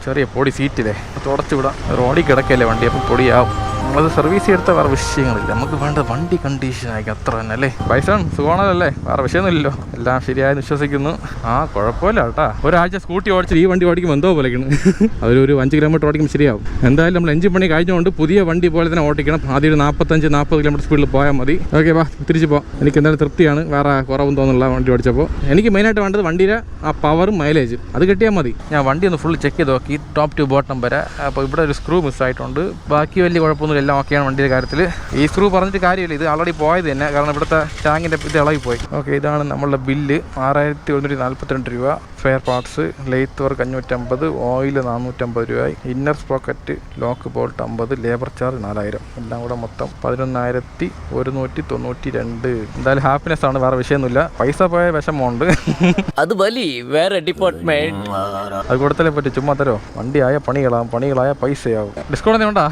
ചെറിയ പൊടി സീറ്റില്ലേ തുടച്ചു വിടാം. റോഡിൽ കിടക്കല്ലേ വണ്ടി, അപ്പോൾ പൊടിയാവും. നമ്മളത് സർവീസ് എടുത്ത വേറെ വിഷയങ്ങളില്ല. നമുക്ക് വേണ്ട വണ്ടി കണ്ടീഷൻ ആയിരിക്കും, അത്ര തന്നെ അല്ലേ. പൈസ സുഖമാണല്ലേ, വേറെ വിഷയമൊന്നുമില്ലല്ലോ. എല്ലാം ശരിയായി വിശ്വസിക്കുന്നു. കുഴപ്പമില്ല കേട്ടാ. ഒരാഴ്ച സ്കൂട്ടി ഓടിച്ചിട്ട് ഈ വണ്ടി ഓടിക്കുമ്പോൾ എന്തോ പോലെയാണ്. അതൊരു 5 കിലോമീറ്റർ ഓടിക്കുമ്പോൾ ശരിയാവും. എന്തായാലും നമ്മൾ എഞ്ചിൻ പണി കഴിഞ്ഞുകൊണ്ട് പുതിയ വണ്ടി പോലെ തന്നെ ഓടിക്കണം. ആദ്യം ഒരു 45-40 കിലോമീറ്റർ സ്പീഡിൽ പോയാൽ മതി. ഓക്കെ, വാ തിരിച്ചു പോകാം. എനിക്ക് എന്തായാലും തൃപ്തിയാണ്, വേറെ കുറവും തോന്നുന്നില്ല വണ്ടി ഓടിച്ചപ്പോൾ. എനിക്ക് മെയിനായിട്ട് വേണ്ടത് വണ്ടിയുടെ ആ പവറും മൈലേജും, അത് കിട്ടിയാൽ മതി. ഞാൻ വണ്ടി ഒന്ന് ഫുൾ ചെക്ക് ചെയ്ത് നോക്കി, ടോപ്പ് ടു ബോട്ടം വരെ. അപ്പോൾ ഇവിടെ ഒരു സ്ക്രൂ മിസ്സായിട്ടുണ്ട്. ബാക്കി വലിയ കുഴപ്പമൊന്നുമില്ല, എല്ലാം ഓക്കെയാണ് വണ്ടിയുടെ കാര്യത്തിൽ. ഈ സ്ക്രൂ പറഞ്ഞിട്ട് കാര്യമില്ല, ഇത് ആൾറെഡി പോയത് തന്നെ, കാരണം ഇവിടുത്തെ ടാങ്കിൻ്റെ ഇത് ഇളകിപ്പോയി. ഓക്കെ, ഇതാണ് നമ്മളുടെ ബില്ല്. 6142 രൂപ. Spare parts, lathe work 550, oil 450 രൂപയായി. Inner sprocket, lock bolt 50, labour charge 4000, എല്ലാം കൂടെ മൊത്തം 11,192. എന്തായാലും ഹാപ്പിനെസ് ആണ്, വേറെ വിഷയമൊന്നുമില്ല. പൈസ പോയ വിഷമമുണ്ട്. അത് വലി വേറെ ഡിപ്പാർട്ട്മെന്റ്, അത് കൊടുത്തല്ലേ പറ്റും. ചുമ്മാ തരോ, വണ്ടിയായ പണികളായ പൈസയാവും. ഡിസ്കൗണ്ട് എന്തെങ്കിലും ഉണ്ടാ?